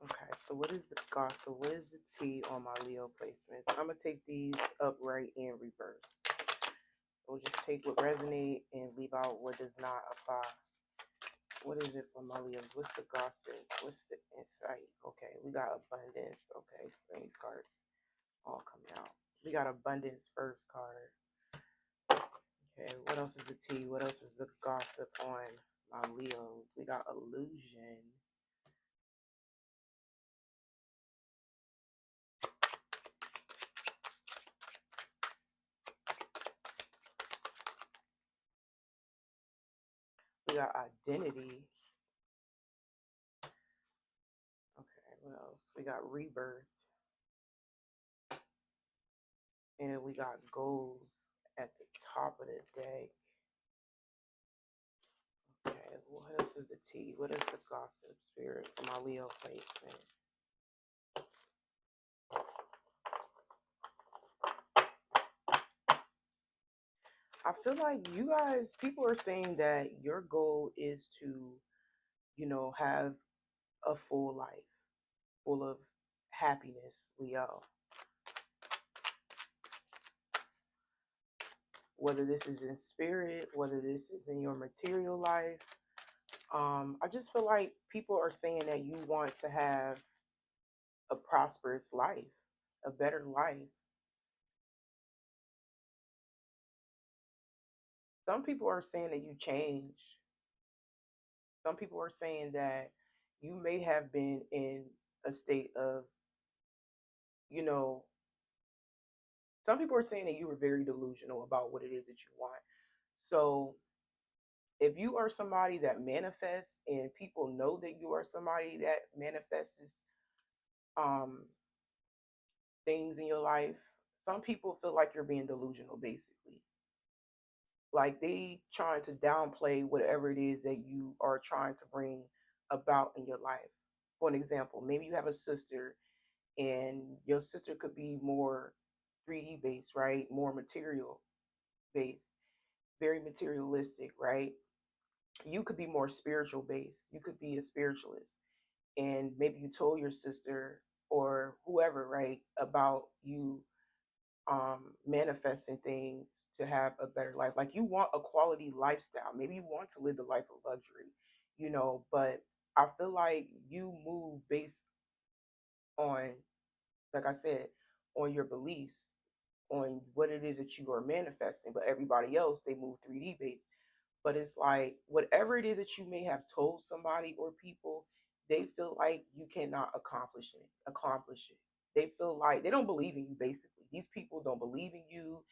Okay, so what is the gossip? What is the T on my Leo placements? I'm gonna take these upright and reverse. So we'll just take what resonate and leave out what does not apply. What is it for my Leos? What's the gossip? What's the insight? Okay, we got abundance. Okay, bring these cards all coming out. We got abundance first card. Okay, what else is the T? What else is the gossip on my Leos? We got illusion. We got identity. Okay, what else? We got rebirth. And we got goals at the top of the day. Okay, what else is the T? What is the gossip spirit for my Leo placement? I feel like you guys, people are saying that your goal is to, have a full life full of happiness, Leo. Whether this is in spirit, whether this is in your material life. I just feel like people are saying that you want to have a prosperous life, a better life. Some people are saying that you change. Some people are saying that you may have been in a state of, you know, some people are saying that you were very delusional about what it is that you want. So if you are somebody that manifests and people know that you are somebody that manifests um, things in your life, some people feel like you're being delusional, basically. Like they trying to downplay whatever it is that you are trying to bring about in your life. For an example, maybe you have a sister and your sister could be more 3D based, right? More material based, very materialistic, right? You could be more spiritual based. You could be a spiritualist. And maybe you told your sister or whoever, right, about you manifesting things to have a better life. Like you want a quality lifestyle. Maybe you want to live the life of luxury, but I feel like you move based on, like I said, on your beliefs, on what it is that you are manifesting. But everybody else, they move 3D based. But it's like whatever it is that you may have told somebody or people, they feel like you cannot accomplish it. They feel like they don't believe in you basically. These people don't believe in you.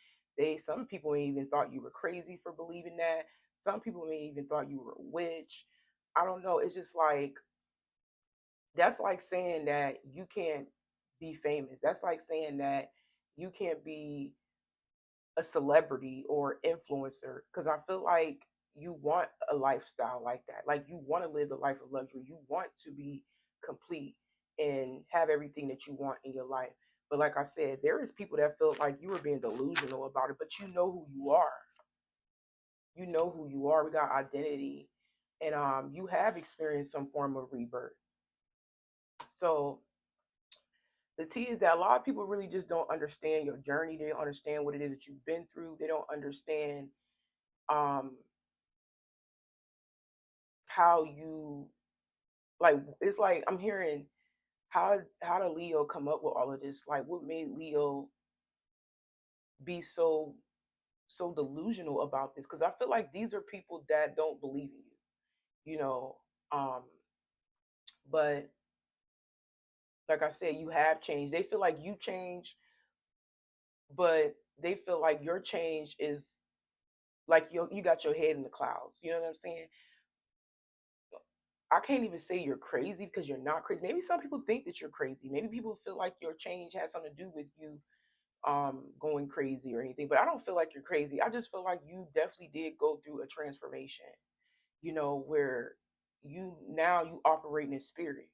Some people may even thought you were crazy for believing that. Some people may even thought you were a witch. I don't know. It's just like that's like saying that you can't be famous. That's like saying that you can't be a celebrity or influencer because I feel like you want a lifestyle like that. Like you want to live the life of luxury. You want to be complete and have everything that you want in your life. But like I said, there is people that feel like you were being delusional about it, but you know who you are. You know who you are. We got identity, and you have experienced some form of rebirth. So the T is that a lot of people really just don't understand your journey. They don't understand what it is that you've been through. They don't understand um how you like it's like I'm hearing how did Leo come up with all of this? Like what made Leo be so delusional about this? Because I feel like these are people that don't believe in you, you know. Um, but like I said, you have changed. They feel like you changed, but they feel like your change is like you got your head in the clouds. You know what I'm saying? I can't even say you're crazy because you're not crazy. Maybe some people think that you're crazy. Maybe people feel like your change has something to do with you going crazy or anything. But I don't feel like you're crazy. I just feel like you definitely did go through a transformation, where you operate in spirit.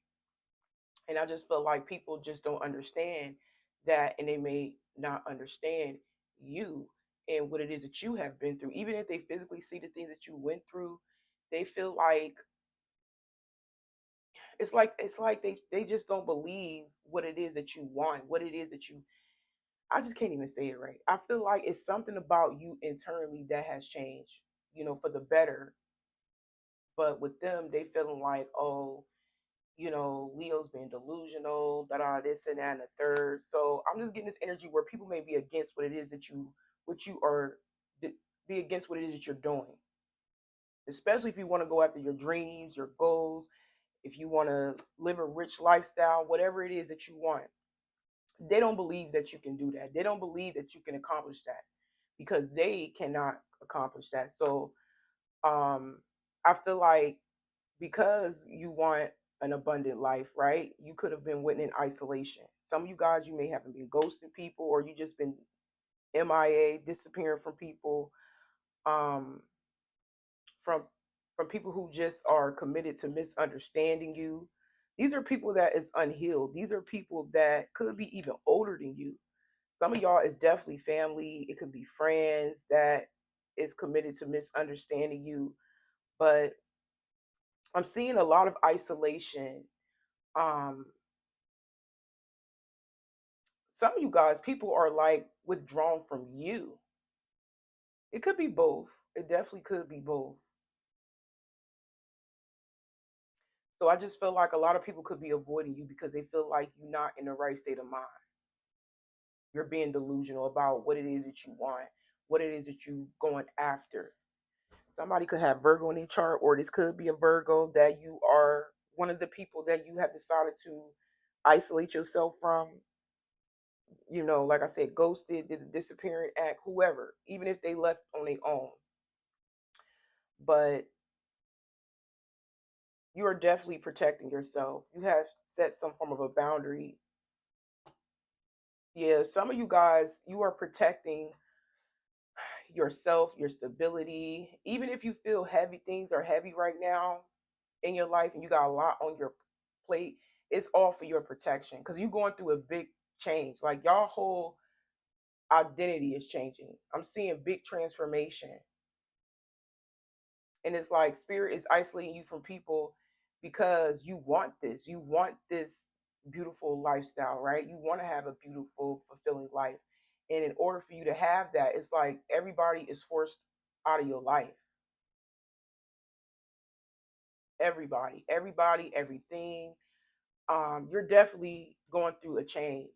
And I just feel like people just don't understand that and they may not understand you and what it is that you have been through. Even if they physically see the things that you went through, they feel like It's like they just don't believe what it is that you want, what it is that you. I just can't even say it right. I feel like it's something about you internally that has changed, for the better. But with them, they feeling like, oh, Leo's being delusional, da da, this and that and the third. So I'm just getting this energy where people may be against what you are, be against what it is that you're doing. Especially if you want to go after your dreams, your goals, if you want to live a rich lifestyle, whatever it is that you want, they don't believe that you can do that. They don't believe that you can accomplish that because they cannot accomplish that. So um, I feel like because you want an abundant life, right? You could have been went in isolation. Some of you guys, you may have been ghosting people, or you just been MIA, disappearing from people, um, from people who just are committed to misunderstanding you. These are people that is unhealed. These are people that could be even older than you. Some of y'all is definitely family. It could be friends that is committed to misunderstanding you. But I'm seeing a lot of isolation. Um, some of you guys, people are like withdrawn from you. It could be both. It definitely could be both. So I just feel like a lot of people could be avoiding you because they feel like you're not in the right state of mind. You're being delusional about what it is that you want, what it is that you going after. Somebody could have Virgo in their chart, or this could be a Virgo that you are one of the people that you have decided to isolate yourself from. Like I said, ghosted, did the disappearing act, whoever, even if they left on their own. But you are definitely protecting yourself. You have set some form of a boundary. Yeah, some of you guys, you are protecting yourself, your stability. Even if you feel heavy, things are heavy right now in your life and you got a lot on your plate, it's all for your protection because you're going through a big change. Like y'all whole identity is changing. I'm seeing big transformation. And it's like spirit is isolating you from people because you want this. You want this beautiful lifestyle, right? You want to have a beautiful, fulfilling life. And in order for you to have that, it's like everybody is forced out of your life. Everybody, everything. You're definitely going through a change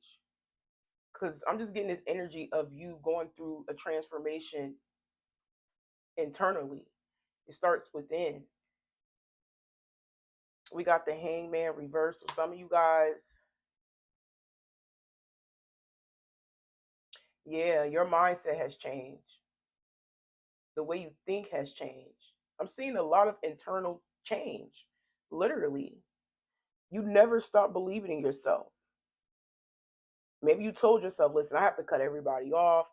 because I'm just getting this energy of you going through a transformation internally. It starts within. We got the hangman reversal. Some of you guys, yeah, your mindset has changed. The way you think has changed. I'm seeing a lot of internal change. Literally. You never stop believing in yourself. Maybe you told yourself, listen, I have to cut everybody off.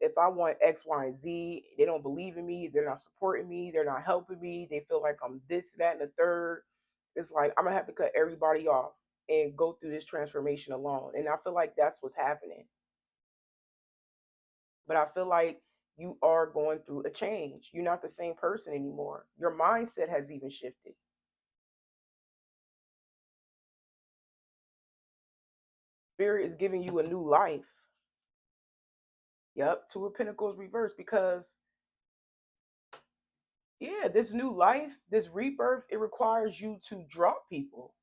If I want X, Y, and Z, they don't believe in me. They're not supporting me. They're not helping me. They feel like I'm this, that, and the third. It's like I'm gonna have to cut everybody off and go through this transformation alone. And I feel like that's what's happening. But I feel like you are going through a change. You're not the same person anymore. Your mindset has even shifted. Spirit is giving you a new life. Yep, Two of Pentacles reversed because yeah, this new life, this rebirth, it requires you to drop people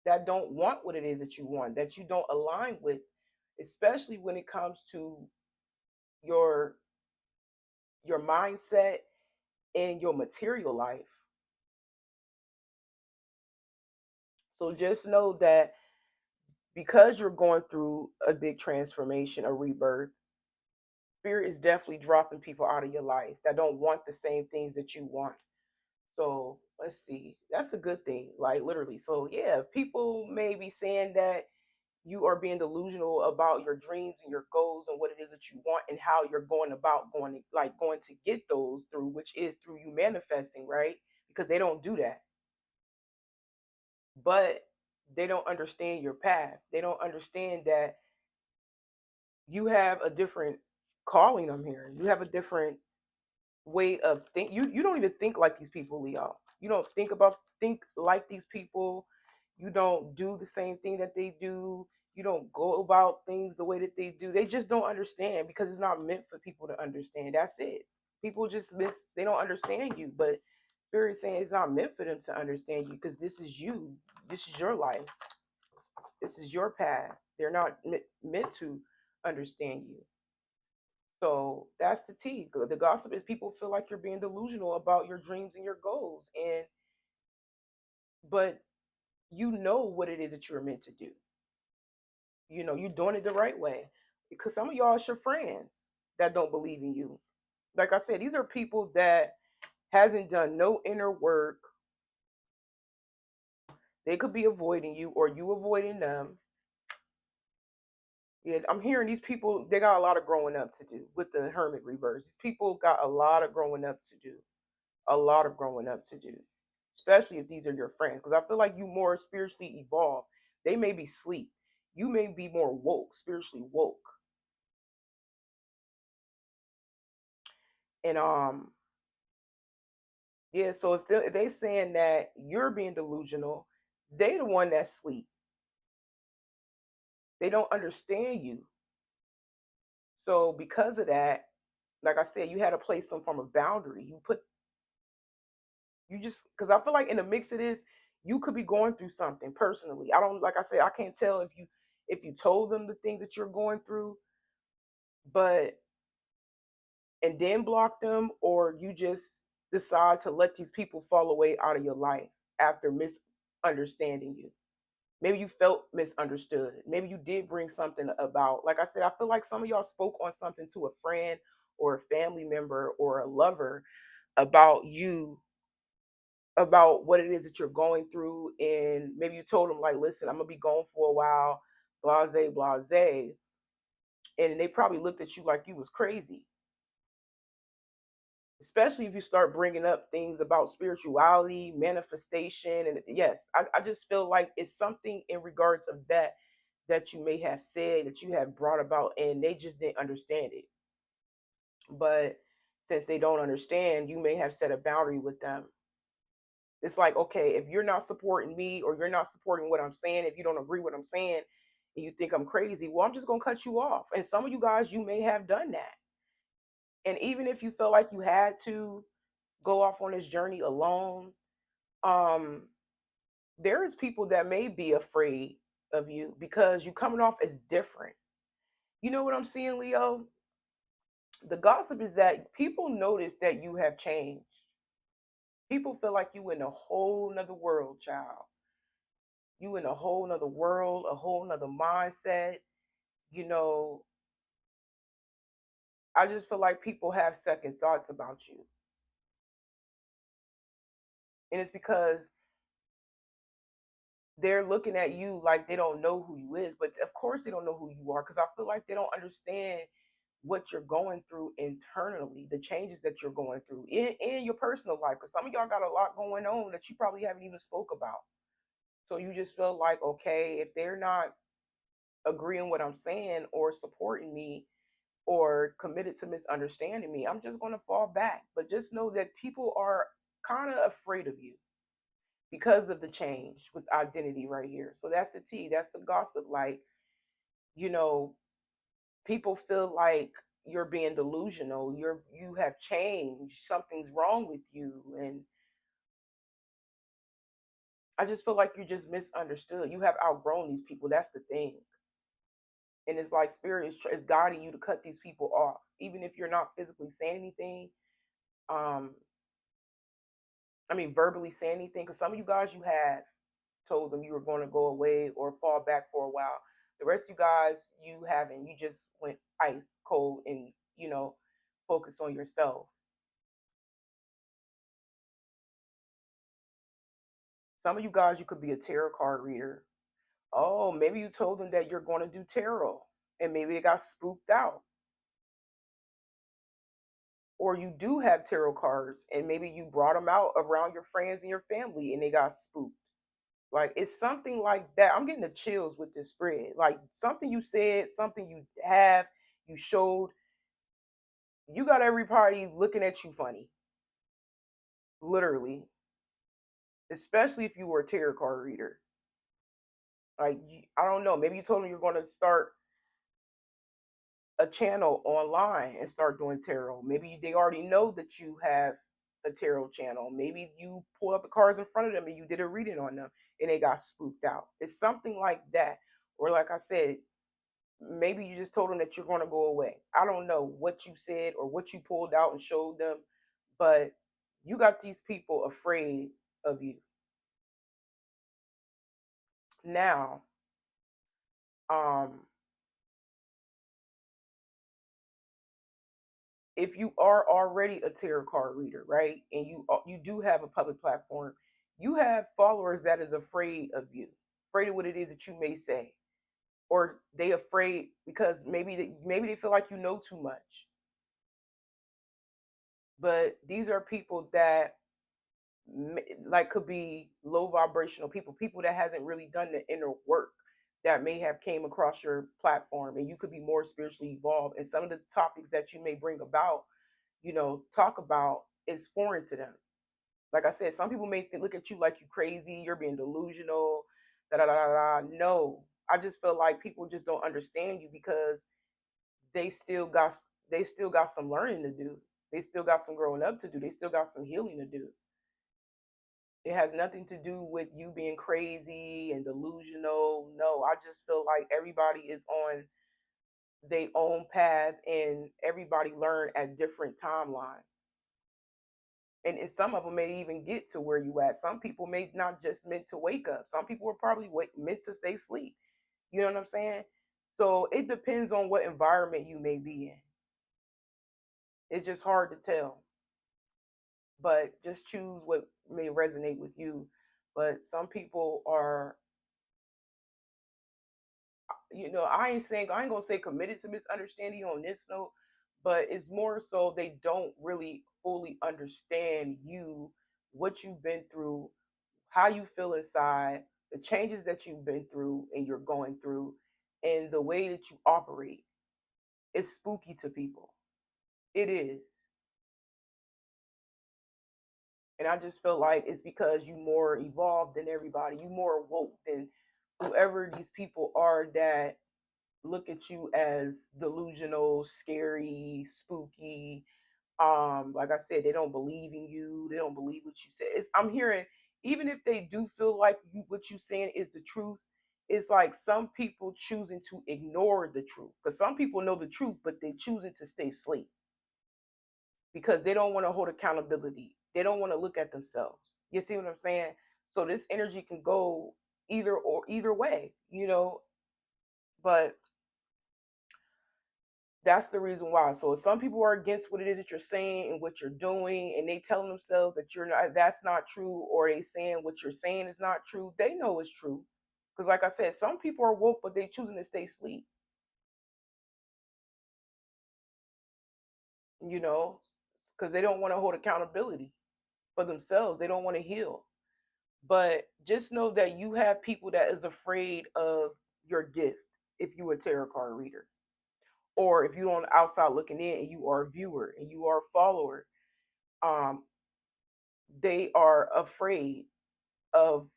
that don't want what it is that you want, that you don't align with, especially when it comes to your mindset and your material life. So just know that because you're going through a big transformation, a rebirth, spirit is definitely dropping people out of your life that don't want the same things that you want. So let's see. That's a good thing, like literally. So yeah, people may be saying that you are being delusional about your dreams and your goals and what it is that you want and how you're going about going to get those through, which is through you manifesting, right? Because they don't do that. But they don't understand your path. They don't understand that you have a different calling. I'm here. You have a different way of think. You don't even think like these people, Leo. You don't think like these people. You don't do the same thing that they do. You don't go about things the way that they do. They just don't understand because it's not meant for people to understand. That's it. People just miss. They don't understand you, but Spirit saying it's not meant for them to understand you because this is you. This is your life. This is your path. They're not meant to understand you. So that's the tea. The gossip is people feel like you're being delusional about your dreams and your goals, and but you know what it is that you're meant to do. You know, you're doing it the right way. Because some of y'all is your friends that don't believe in you. Like I said, these are people that hasn't done no inner work. They could be avoiding you or you avoiding them. Yeah, I'm hearing these people, they got a lot of growing up to do with the hermit reverse. These people got a lot of growing up to do. A lot of growing up to do. Especially if these are your friends. Because I feel like you more spiritually evolved. They may be asleep. You may be more woke, spiritually woke. And yeah, so if they saying that you're being delusional, they the one that's sleep. They don't understand you. So because of that, like I said, you had to place some form of boundary. You just because I feel like in the mix of this, you could be going through something personally. I don't like I said, I can't tell if you told them the things that you're going through, but and then block them, or you just decide to let these people fall away out of your life after misunderstanding you. Maybe you felt misunderstood. Maybe you did bring something about. Like I said, I feel like some of y'all spoke on something to a friend or a family member or a lover about you, about what it is that you're going through. And maybe you told them, like, listen, I'm going to be gone for a while, blase, blase. And they probably looked at you like you was crazy, especially if you start bringing up things about spirituality, manifestation. And yes, I just feel like it's something in regards of that you may have said that you have brought about and they just didn't understand it. But since they don't understand, you may have set a boundary with them. It's like, okay, if you're not supporting me or you're not supporting what I'm saying, if you don't agree with what I'm saying and you think I'm crazy, well, I'm just going to cut you off. And some of you guys, you may have done that. And even if you felt like you had to go off on this journey alone, um, there is people that may be afraid of you because you coming off as different. You know what I'm seeing, Leo? The gossip is that people notice that you have changed. People feel like you in a whole nother world, child. You in a whole nother world, a whole nother mindset. You know, I just feel like people have second thoughts about you. And it's because they're looking at you like they don't know who you is. But of course they don't know who you are because I feel like they don't understand what you're going through internally, the changes that you're going through in your personal life. Because some of y'all got a lot going on that you probably haven't even spoke about. So you just feel like, okay, if they're not agreeing what I'm saying or supporting me or committed to misunderstanding me, I'm just going to fall back. But just know that people are kind of afraid of you because of the change with identity right here. So that's the tea. That's the gossip. Like, you know, people feel like you're being delusional. You have changed. Something's wrong with you. And I just feel like you're just misunderstood. You have outgrown these people. That's the thing. And it's like spirit is guiding you to cut these people off, even if you're not physically saying anything. Um, I mean, verbally saying anything. Because some of you guys, you have told them you were going to go away or fall back for a while. The rest of you guys, you haven't. You just went ice cold and focus on yourself. Some of you guys, you could be a tarot card reader. Oh, maybe you told them that you're going to do tarot, and maybe they got spooked out. Or you do have tarot cards, and maybe you brought them out around your friends and your family, and they got spooked. Like it's something like that. I'm getting the chills with this spread. Like something you said, something you showed, you got everybody looking at you funny. Literally. especially if you were a tarot card reader. Like, I don't know, maybe you told them you're going to start a channel online and start doing tarot. Maybe they already know that you have a tarot channel. Maybe you pulled up the cards in front of them and you did a reading on them and they got spooked out. It's something like that. Or, like I said, maybe you just told them that you're going to go away. I don't know what you said or what you pulled out and showed them, but you got these people afraid of you. Now, um, if you are already a tarot card reader, right, and you do have a public platform, you have followers that is afraid of you, afraid of what it is that you may say, or they afraid because maybe they feel like you know too much. But these are people that like could be low vibrational people, people that hasn't really done the inner work, that may have came across your platform, and you could be more spiritually evolved, and some of the topics that you may bring about, talk about, is foreign to them. Like I said, some people may look at you like you crazy, you're being delusional, da da da da. No, I just feel like people just don't understand you because they still got they still got some learning to do. They still got some growing up to do. They still got some healing to do. It has nothing to do with you being crazy and delusional. No, I just feel like everybody is on their own path and everybody learn at different timelines. And some of them may even get to where you at. Some people may not just meant to wake up. Some people are probably meant to stay asleep. You know what I'm saying? So it depends on what environment you may be in. It's just hard to tell, but just choose what may resonate with you. But some people are, I ain't gonna say committed to misunderstanding on this note, but it's more so they don't really fully understand you, what you've been through, how you feel inside, the changes that you've been through and you're going through, and the way that you operate. It's spooky to people. It is. And I just feel like it's because you more evolved than everybody. You more woke than whoever these people are that look at you as delusional, scary, spooky. Like I said, they don't believe in you. They don't believe what you say. I'm hearing, even if they do feel like what you saying is the truth, it's like some people choosing to ignore the truth. Because some people know the truth, but they choosing to stay asleep because they don't want to hold accountability. They don't want to look at themselves. You see what I'm saying? So this energy can go either way, but that's the reason why. So if some people are against what it is that you're saying and what you're doing, and they telling themselves that that's not true, or they saying what you're saying is not true, they know it's true. Because like I said, some people are woke, but they choosing to stay asleep, you know, because they don't want to hold accountability for themselves. They don't want to heal. But just know that you have people that is afraid of your gift if you a tarot card reader. Or if you're on the outside looking in and you are a viewer and you are a follower, um, they are afraid of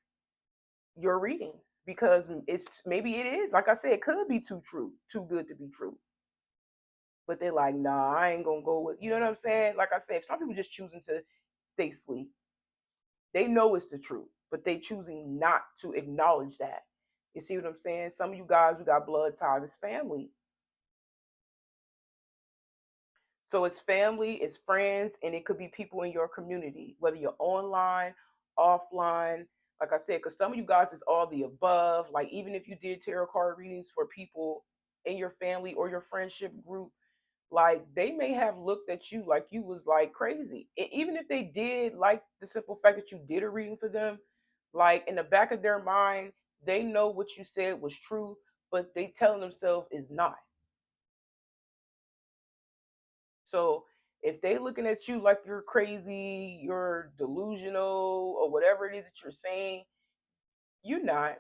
your readings because maybe it is, like I said, it could be too true, too good to be true. But they're like, nah, I ain't gonna go with, you know what I'm saying? Like I said, some people just choosing to stay asleep. They know it's the truth, but they choosing not to acknowledge that. You see what I'm saying? Some of you guys, we got blood ties. It's family. So it's family, it's friends, and it could be people in your community, whether you're online, offline. Like I said, because some of you guys is all the above. Like even if you did tarot card readings for people in your family or your friendship group, like they may have looked at you like you was like crazy. And even if they did like the simple fact that you did a reading for them, like in the back of their mind, they know what you said was true, but they telling themselves is not. So if they looking at you like you're crazy, you're delusional, or whatever it is that you're saying, you're not.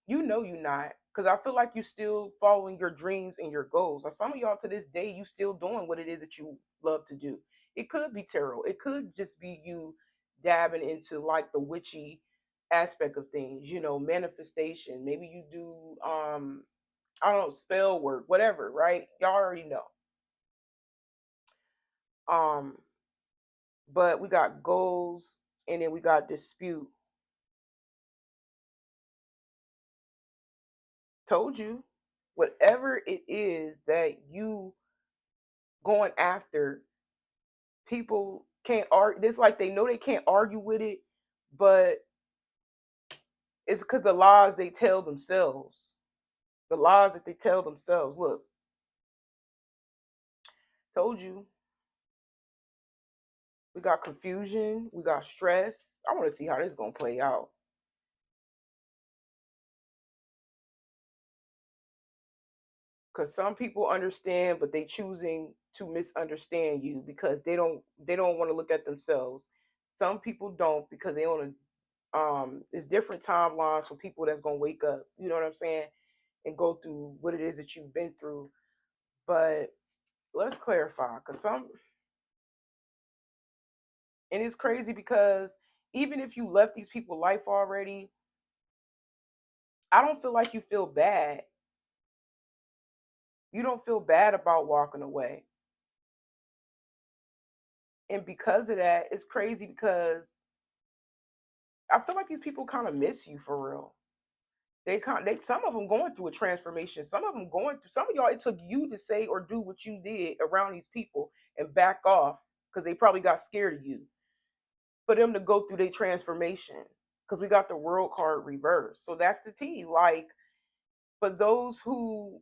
You know you're not. Because I feel like you're still following your dreams and your goals. Like some of y'all to this day, you still doing what it is that you love to do. It could be tarot. It could just be you dabbing into like the witchy, aspect of things, manifestation. Maybe you do I don't know, spell work, whatever, right? Y'all already know. Um, but we got goals and then we got dispute. Told you, whatever it is that you going after, people can't argue. It's like they know they can't argue with it, but it's because the lies they tell themselves. The lies that they tell themselves. Look, told you, we got confusion, we got stress. I want to see how this is gonna play out. Because some people understand, but they choosing to misunderstand you because they don't want to look at themselves. Some people don't because they want to. It's different timelines for people that's gonna wake up. You know what I'm saying? And go through what it is that you've been through. But let's clarify, because and it's crazy because even if you left these people life already, I don't feel like you feel bad. You don't feel bad about walking away. And because of that, it's crazy because I feel like these people kind of miss you for real. They some of them going through a transformation. Some of them going through. Some of y'all, it took you to say or do what you did around these people and back off because they probably got scared of you. For them to go through their transformation, because we got the world card reversed. So that's the T. Like, for those who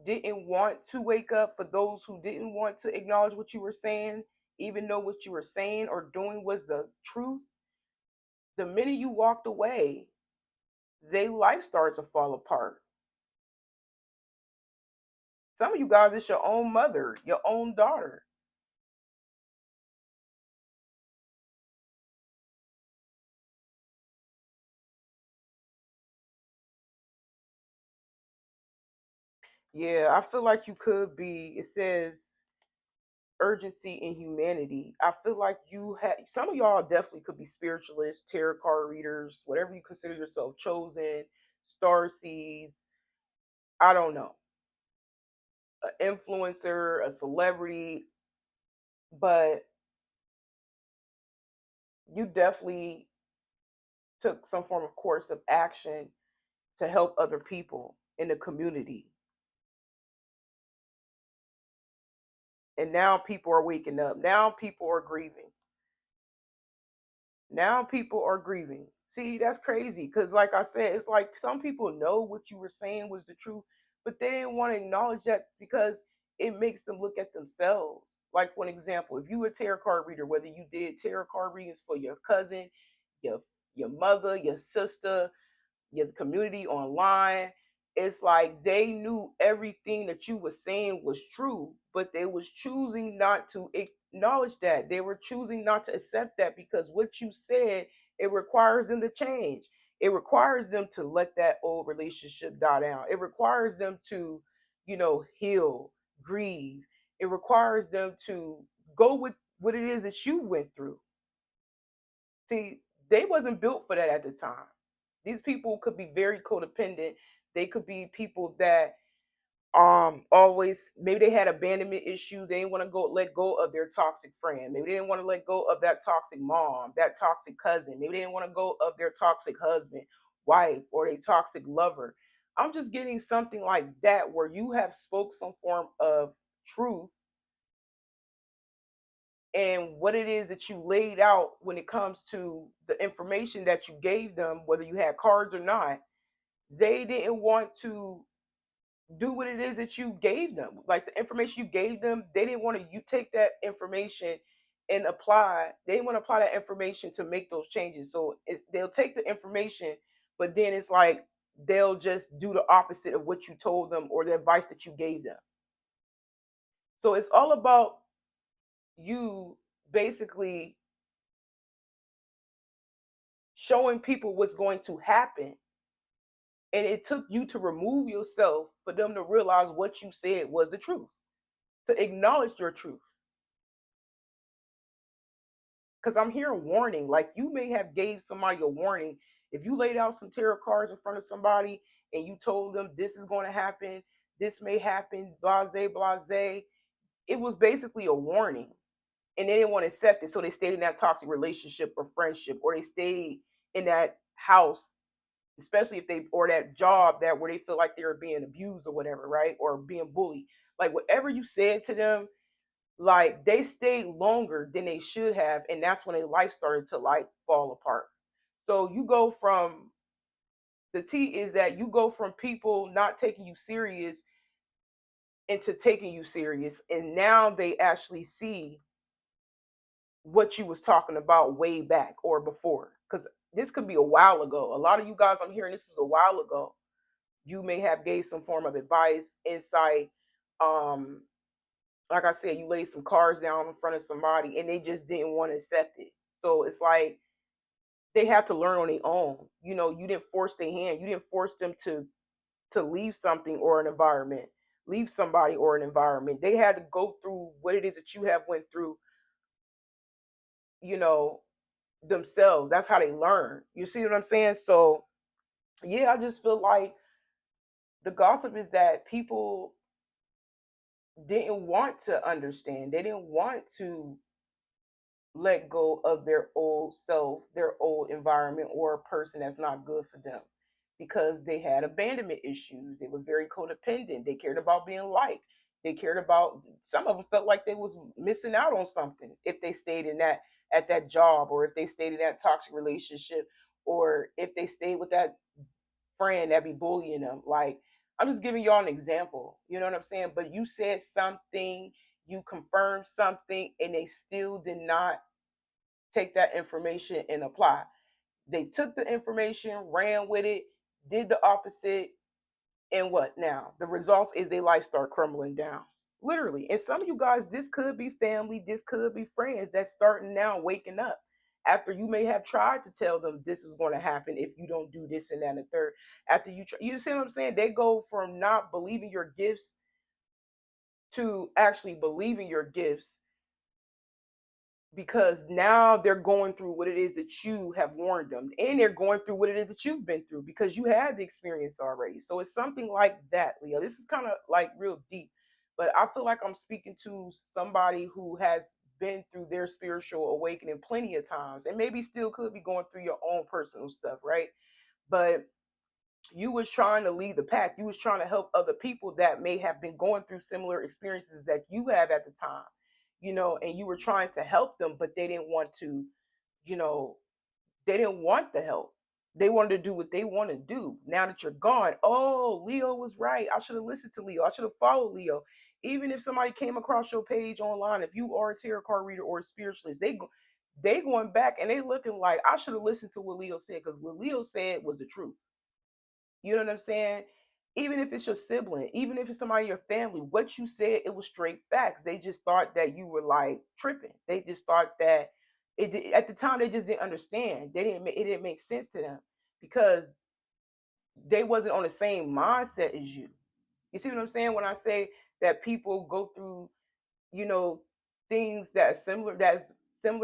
didn't want to wake up, for those who didn't want to acknowledge what you were saying, even though what you were saying or doing was the truth, the minute you walked away, their life started to fall apart. Some of you guys, it's your own mother, your own daughter. Yeah, I feel like you could be. It says urgency and humanity. I feel like you have some of y'all definitely could be spiritualists, tarot card readers, whatever you consider yourself, chosen, star seeds. I don't know, an influencer, a celebrity, but you definitely took some form of course of action to help other people in the community. And now people are waking up. Now people are grieving. Now people are grieving. See, that's crazy because, like I said, it's like some people know what you were saying was the truth, but they didn't want to acknowledge that because it makes them look at themselves. Like, for an example, if you were a tarot card reader, whether you did tarot card readings for your cousin, your your mother, your sister, your community online, it's like they knew everything that you were saying was true, but they was choosing not to acknowledge that. They were choosing not to accept that because what you said, it requires them to change. It requires them to let that old relationship die down. It requires them to, heal, grieve. It requires them to go with what it is that you went through. See, they wasn't built for that at the time. These people could be very codependent. They could be people that always, maybe they had abandonment issues. They didn't want to go let go of their toxic friend. Maybe they didn't want to let go of that toxic mom, that toxic cousin. Maybe they didn't want to go of their toxic husband, wife, or their toxic lover. I'm just getting something like that where you have spoke some form of truth and what it is that you laid out when it comes to the information that you gave them, whether you had cards or not. They didn't want to do what it is that you gave them. Like the information you gave them, they didn't want to you take that information and apply. They didn't want to apply that information to make those changes. So they'll take the information, but then it's like they'll just do the opposite of what you told them or the advice that you gave them. So it's all about you basically showing people what's going to happen. And it took you to remove yourself for them to realize what you said was the truth, to acknowledge your truth. because I'm hearing warning. Like you may have gave somebody a warning if you laid out some tarot cards in front of somebody and you told them this is going to happen, this may happen, blase, blase. It was basically a warning, and they didn't want to accept it, so they stayed in that toxic relationship or friendship, or they stayed in that house, especially if they or that job that where they feel like they were being abused or whatever, right, or being bullied. Like whatever you said to them, like they stayed longer than they should have, and that's when their life started to like fall apart. So you go from the T is that you go from people not taking you serious into taking you serious, and now they actually see what you was talking about way back or before, because this could be a while ago. A lot of you guys, I'm hearing this was a while ago. You may have gave some form of advice, insight. um like I said, you laid some cards down in front of somebody and they just didn't want to accept it. So it's like they have to learn on their own. You know, you didn't force their hand. You didn't force them to leave something or an environment, leave somebody or an environment. They had to go through what it is that you have went through, you know, themselves. That's how they learn. You see what I'm saying? So yeah, I just feel like the gossip is that people didn't want to understand. They didn't want to let go of their old self, their old environment, or a person that's not good for them because they had abandonment issues. They were very codependent. They cared about being liked. They cared about, some of them felt like they was missing out on something if they stayed in that, at that job, or if they stayed in that toxic relationship, or if they stayed with that friend that be bullying them. Like, I'm just giving y'all an example. You know what I'm saying? But you said something, you confirmed something, and they still did not take that information and apply. They took the information, ran with it, did the opposite, and what now? The results is their life start crumbling down. Literally. And some of you guys, this could be family, this could be friends that's starting now waking up. After you may have tried to tell them this is going to happen if you don't do this and that and the third. After you see what I'm saying? They go from not believing your gifts to actually believing your gifts, because now they're going through what it is that you have warned them, and they're going through what it is that you've been through because you had the experience already. So it's something like that, Leo. This is kind of like real deep, but I feel like I'm speaking to somebody who has been through their spiritual awakening plenty of times and maybe still could be going through your own personal stuff, right? But you was trying to lead the pack. You was trying to help other people that may have been going through similar experiences that you have at the time, and you were trying to help them, but they didn't want to, you know they didn't want the help. They wanted to do what they want to do. Now that you're gone, oh, Leo was right. I should have listened to Leo. I should have followed Leo. Even if somebody came across your page online, if you are a tarot card reader or a spiritualist, they going back and they looking like, I should have listened to what Leo said, because what Leo said was the truth. You know what I'm saying? Even if it's your sibling, even if it's somebody in your family, what you said, it was straight facts. They just thought that you were like tripping. They just thought that at the time they just didn't understand. It didn't make sense to them because they wasn't on the same mindset as you. You see what I'm saying when I say that people go through, you know, things that's similar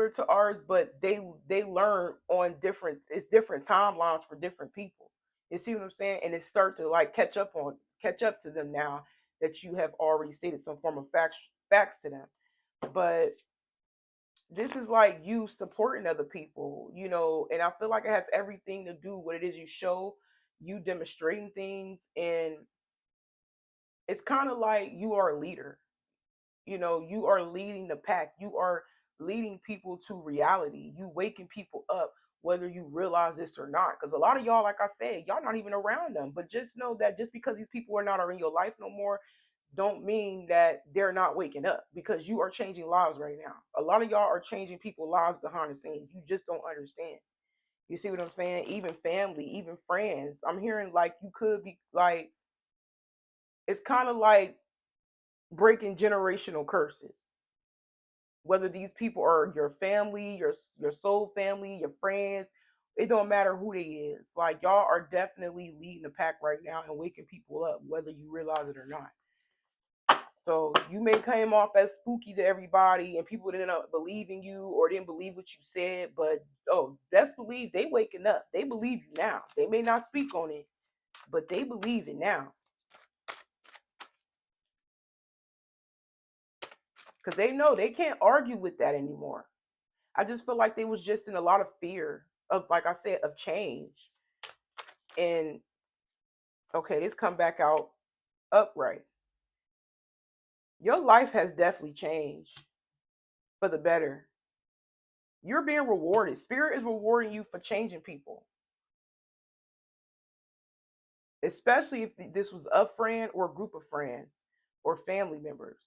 to ours, but they learn on different, it's different timelines for different people. You see what I'm saying? And it start to like catch up to them now that you have already stated some form of facts to them. But this is like you supporting other people, and I feel like it has everything to do what it is you show, you demonstrating things, and it's kind of like you are a leader. You are leading the pack. You are leading people to reality. You waking people up, whether you realize this or not. Because a lot of y'all, like I said, y'all not even around them. But just know that just because these people are in your life no more, don't mean that they're not waking up, because you are changing lives right now. A lot of y'all are changing people's lives behind the scenes. You just don't understand. You see what I'm saying? Even family, even friends. I'm hearing like you could be like, it's kind of like breaking generational curses, whether these people are your family, your soul family, your friends. It don't matter who they is. Like y'all are definitely leading the pack right now and waking people up, whether you realize it or not. So you may come off as spooky to everybody, and people didn't believe in you or didn't believe what you said. But oh, best believe they waking up. They believe you now. They may not speak on it, but they believe it now because they know they can't argue with that anymore. I just feel like they was just in a lot of fear of, like I said, of change. And okay, this come back out upright. Your life has definitely changed for the better. You're being rewarded. Spirit is rewarding you for changing people, especially if this was a friend or a group of friends or family members.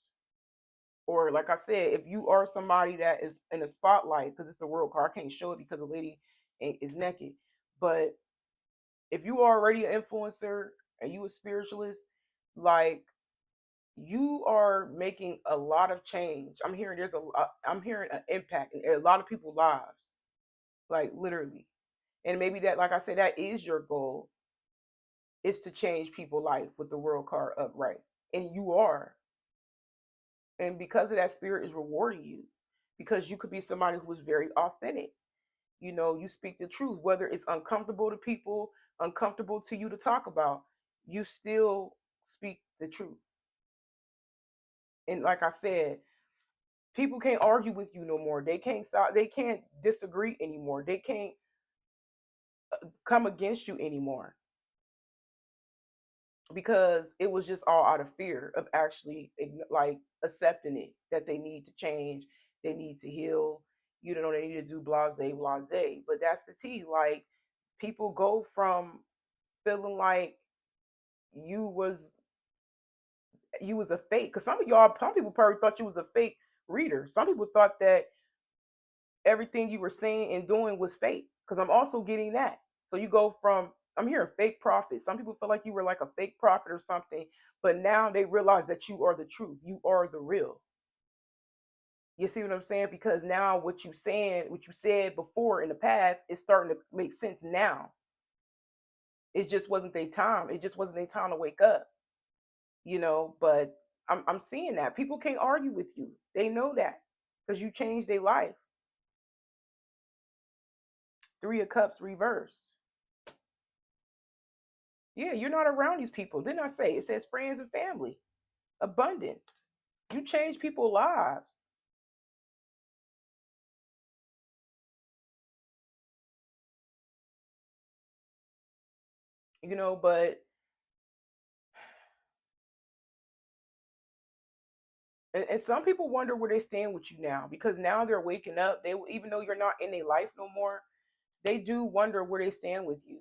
Or, like I said, if you are somebody that is in a spotlight, because it's the world car, I can't show it because the lady is naked. But if you are already an influencer and you a spiritualist, like you are making a lot of change. I'm hearing an impact in a lot of people's lives, like literally. And maybe that, like I said, that is your goal, is to change people's life with the world card upright. And you are. And because of that, spirit is rewarding you because you could be somebody who is very authentic. You know, you speak the truth, whether it's uncomfortable to people, uncomfortable to you to talk about, you still speak the truth. And like I said, people can't argue with you no more. They can't disagree anymore. They can't come against you anymore because it was just all out of fear of actually like accepting it, that they need to change, they need to heal, you know, they need to do blase. But that's the tea. Like people go from feeling like you was you was a fake, because some people probably thought you was a fake reader. Some people thought that everything you were saying and doing was fake, because I'm also getting that. So you go from, I'm hearing fake prophet. Some people feel like you were like a fake prophet or something, but now they realize that you are the truth. You are the real. You see what I'm saying? Because now what you said before in the past is starting to make sense now. It just wasn't their time. It just wasn't their time to wake up, you know. But I'm seeing that people can't argue with you. They know that because you changed their life. Three of Cups reversed. Yeah, you're not around these people. Didn't I say it says friends and family? Abundance. You change people's lives, you know, but and some people wonder where they stand with you now because now they're waking up. They, even though you're not in their life no more, they do wonder where they stand with you.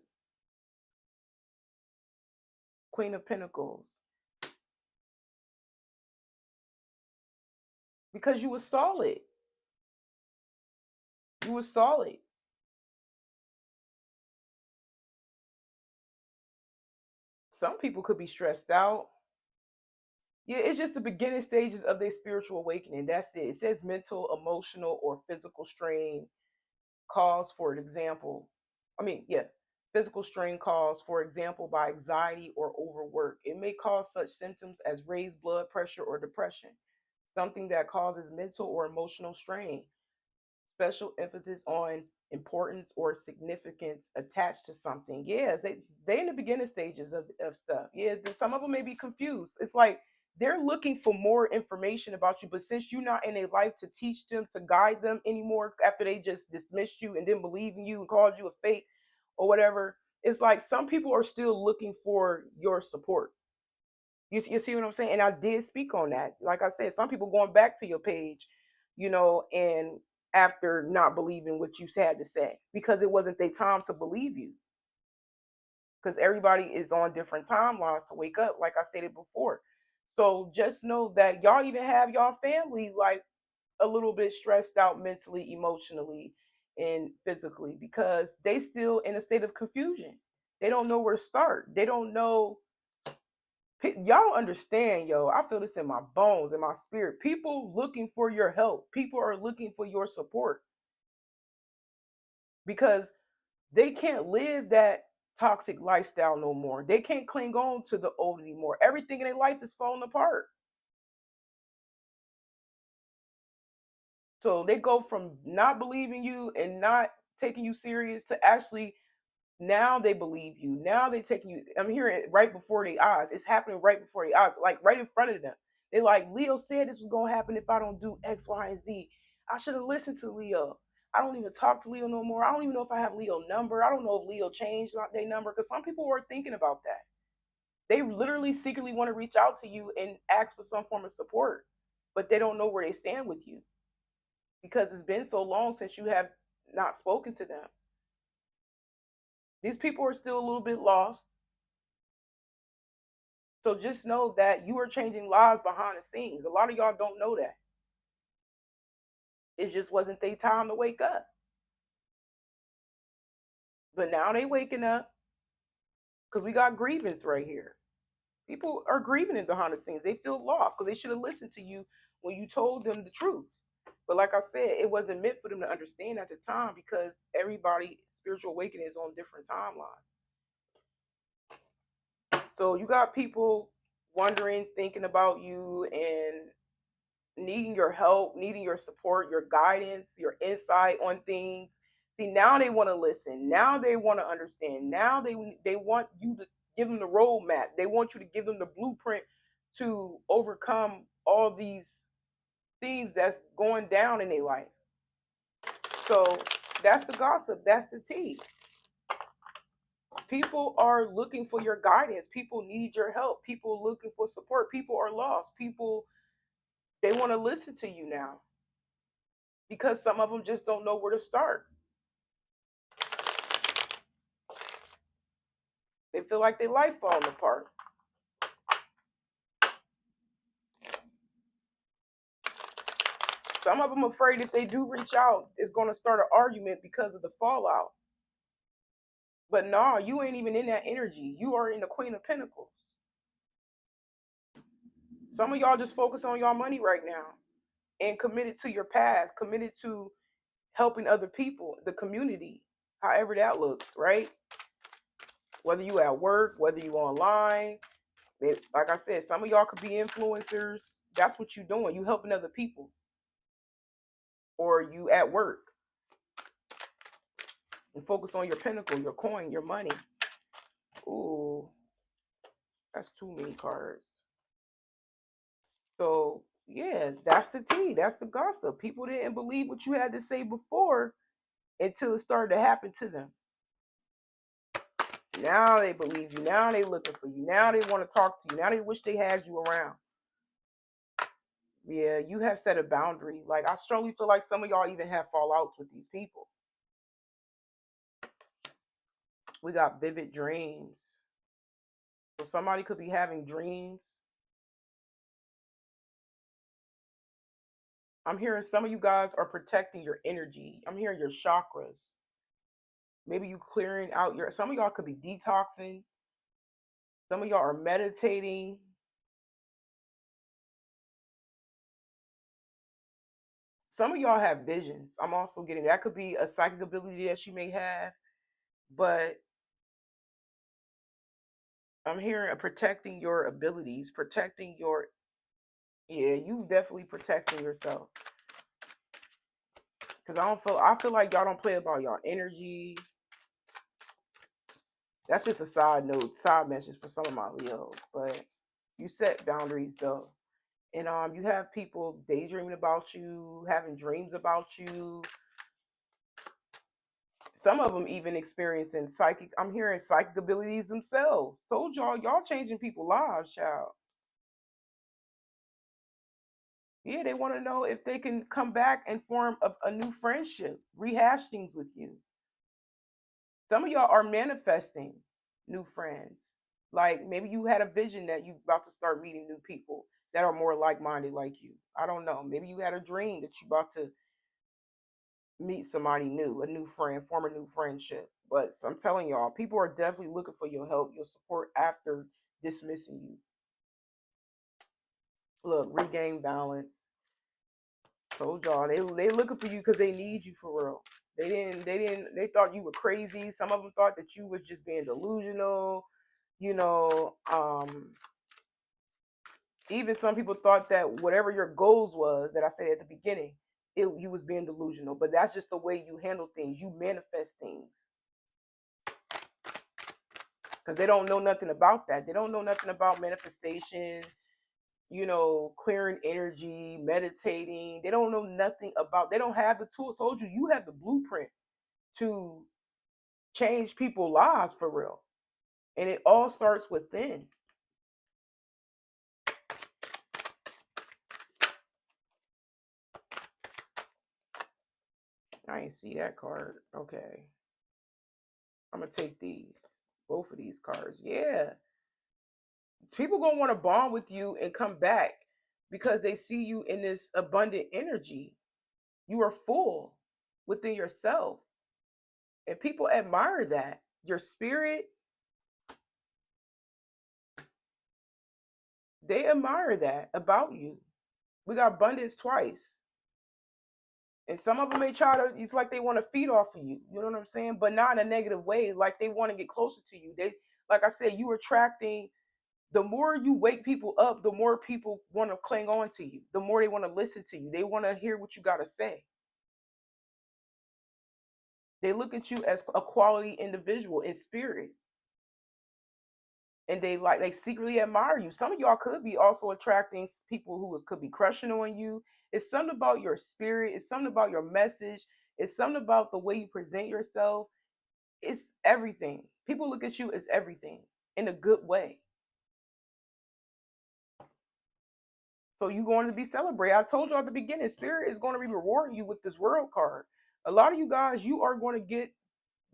Queen of Pentacles. Because you were solid. You were solid. Some people could be stressed out. Yeah, it's just the beginning stages of their spiritual awakening. That's it. It says mental, emotional, or physical strain cause, for example, yeah, physical strain caused, for example, by anxiety or overwork. It may cause such symptoms as raised blood pressure or depression, something that causes mental or emotional strain. Special emphasis on importance or significance attached to something. Yeah, they in the beginning stages of stuff. Yeah, some of them may be confused. It's like they're looking for more information about you, but since you're not in a life to teach them, to guide them anymore, after they just dismissed you and didn't believe in you and called you a fake or whatever, it's like some people are still looking for your support. You see what I'm saying? And I did speak on that. Like I said, some people going back to your page, you know, and after not believing what you had to say because it wasn't their time to believe you. Because everybody is on different timelines to wake up, like I stated before. So just know that y'all even have y'all family like a little bit stressed out mentally, emotionally, and physically because they still in a state of confusion. They don't know where to start. They don't know. Y'all understand, yo. I feel this in my bones, in my spirit. People looking for your help. People are looking for your support because they can't live that toxic lifestyle no more. They can't cling on to the old anymore. Everything in their life is falling apart. So they go from not believing you and not taking you serious to actually now they believe you. Now they taking you. I'm hearing it right before their eyes. It's happening right before their eyes, like right in front of them. They like Leo said this was gonna happen if I don't do X, Y, and Z. I should have listened to Leo. I don't even talk to Leo no more. I don't even know if I have Leo number. I don't know if Leo changed their number because some people were thinking about that. They literally secretly want to reach out to you and ask for some form of support, but they don't know where they stand with you because it's been so long since you have not spoken to them. These people are still a little bit lost. So just know that you are changing lives behind the scenes. A lot of y'all don't know that. It just wasn't their time to wake up. But now they waking up because we got grievance right here. People are grieving in behind the scenes. They feel lost because they should have listened to you when you told them the truth. But like I said, it wasn't meant for them to understand at the time because everybody spiritual awakening is on different timelines. So you got people wondering, thinking about you, and needing your help, needing your support, your guidance, your insight on things. See, now they want to listen. Now they want to understand. Now they want you to give them the roadmap. They want you to give them the blueprint to overcome all these things that's going down in their life. So that's the gossip. That's the tea. People are looking for your guidance. People need your help. People looking for support. People are lost. People they want to listen to you now because some of them just don't know where to start. They feel like their life falling apart. Some of them afraid if they do reach out, it's going to start an argument because of the fallout. But no, you ain't even in that energy. You are in the Queen of Pentacles. Some of y'all just focus on y'all money right now and committed to your path, committed to helping other people, the community, however that looks, right? Whether you at work, whether you online, like I said, some of y'all could be influencers. That's what you're doing. You helping other people, or you at work and focus on your pinnacle, your coin, your money. Ooh, that's too many cards. So yeah, that's the tea. That's the gossip. People didn't believe what you had to say before until it started to happen to them. Now they believe you. Now they looking for you. Now they want to talk to you. Now they wish they had you around. Yeah, you have set a boundary. Like I strongly feel like some of y'all even have fallouts with these people. We got vivid dreams. So somebody could be having dreams. I'm hearing some of you guys are protecting your energy. I'm hearing your chakras. Maybe you clearing out your, some of y'all could be detoxing. Some of y'all are meditating. Some of y'all have visions. I'm also getting that could be a psychic ability that you may have, but I'm hearing protecting your abilities, protecting your, yeah, you definitely protecting yourself. Cause I feel like y'all don't play about y'all energy. That's just a side note, side message for some of my Leos. But you set boundaries though. And you have people daydreaming about you, having dreams about you. Some of them even experiencing psychic. I'm hearing psychic abilities themselves. Told y'all changing people's lives, child. Yeah, they want to know if they can come back and form a new friendship, rehash things with you. Some of y'all are manifesting new friends. Like maybe you had a vision that you about to start meeting new people that are more like-minded like you. I don't know. Maybe you had a dream that you about to meet somebody new, a new friend, form a new friendship. But I'm telling y'all, people are definitely looking for your help, your support after dismissing you. Look, regain balance. Told y'all they looking for you because they need you for real. They thought you were crazy. Some of them thought that you was just being delusional. You know, even some people thought that whatever your goals was that I said at the beginning, you was being delusional. But that's just the way you handle things. You manifest things because they don't know nothing about that. They don't know nothing about manifestation, clearing energy, meditating. They don't know nothing about. They don't have the tools. Told you, you have the blueprint to change people's lives for real, and it all starts within. I ain't see that card. Okay, I'm gonna take these, both of these cards. Yeah, people gonna want to bond with you and come back because they see you in this abundant energy. You are full within yourself, and people admire that. Your spirit, they admire that about you. We got abundance twice. And some of them may try to, it's like they want to feed off of you. You know what I'm saying? But not in a negative way. Like they want to get closer to you. Like I said, you attracting, the more you wake people up, the more people want to cling on to you. The more they want to listen to you. They want to hear what you got to say. They look at you as a quality individual in spirit. And they secretly admire you. Some of y'all could be also attracting people who could be crushing on you. It's something about your spirit. It's something about your message. It's something about the way you present yourself. It's everything. People look at you as everything in a good way. So you're going to be celebrated. I told you at the beginning, spirit is going to be rewarding you with this world card. A lot of you guys, you are going to get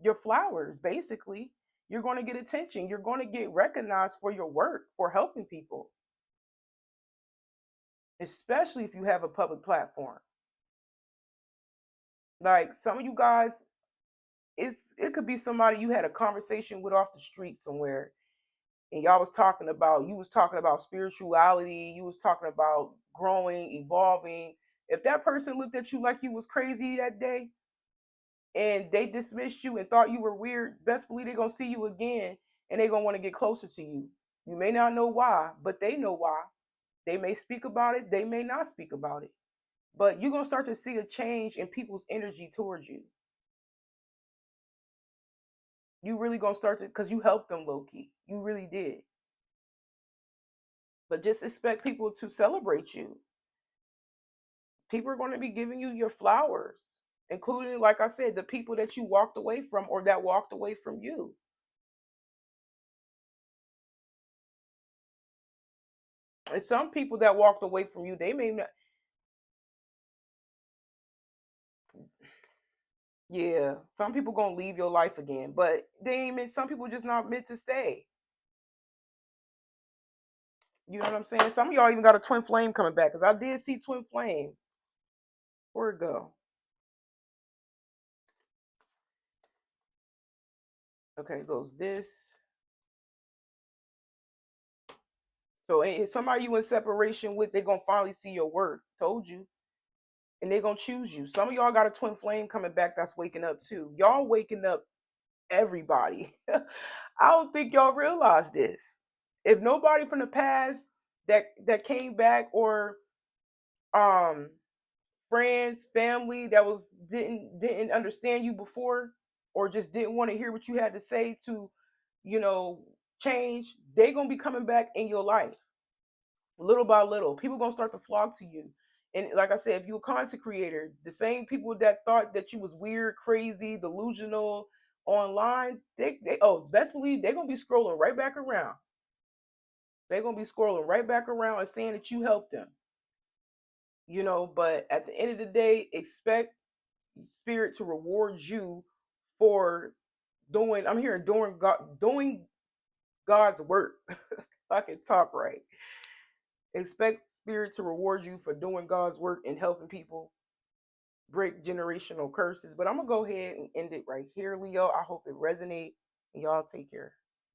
your flowers, basically. You're going to get attention. You're going to get recognized for your work, for helping people, especially if you have a public platform. Like some of you guys, it could be somebody you had a conversation with off the street somewhere, and y'all was talking about, you was talking about spirituality, you was talking about growing, evolving. If that person looked at you like you was crazy that day and they dismissed you and thought you were weird, best believe they're gonna see you again and they're gonna want to get closer to you. You may not know why, but they know why. They may speak about it, they may not speak about it. But you're gonna start to see a change in people's energy towards you. You really gonna start to, because you helped them low key. You really did. But just expect people to celebrate you. People are going to be giving you your flowers, including, like I said, the people that you walked away from or that walked away from you. And some people that walked away from you, they may not. Yeah, some people gonna leave your life again, but they ain't meant. Some people just not meant to stay. You know what I'm saying? Some of y'all even got a twin flame coming back because I did see twin flame. Where'd it go? Okay, it goes this. So somebody you in separation with, they gonna finally see your work. Told you. And they're gonna choose you. Some of y'all got a twin flame coming back that's waking up too. Y'all waking up everybody. I don't think y'all realize this. If nobody from the past that came back, or um friends, family that was didn't understand you before, or just didn't want to hear what you had to say to, you know, change, they gonna be coming back in your life little by little. People gonna start to flock to you. And like I said, if you're a content creator, the same people that thought that you was weird, crazy, delusional online, they best believe they're gonna be scrolling right back around. They're gonna be scrolling right back around and saying that you helped them. But at the end of the day, expect spirit to reward you for doing, I'm hearing doing God's work. I can talk right. Expect spirit to reward you for doing God's work and helping people break generational curses. But I'm gonna go ahead and end it right here, Leo. I hope it resonates, and y'all take care.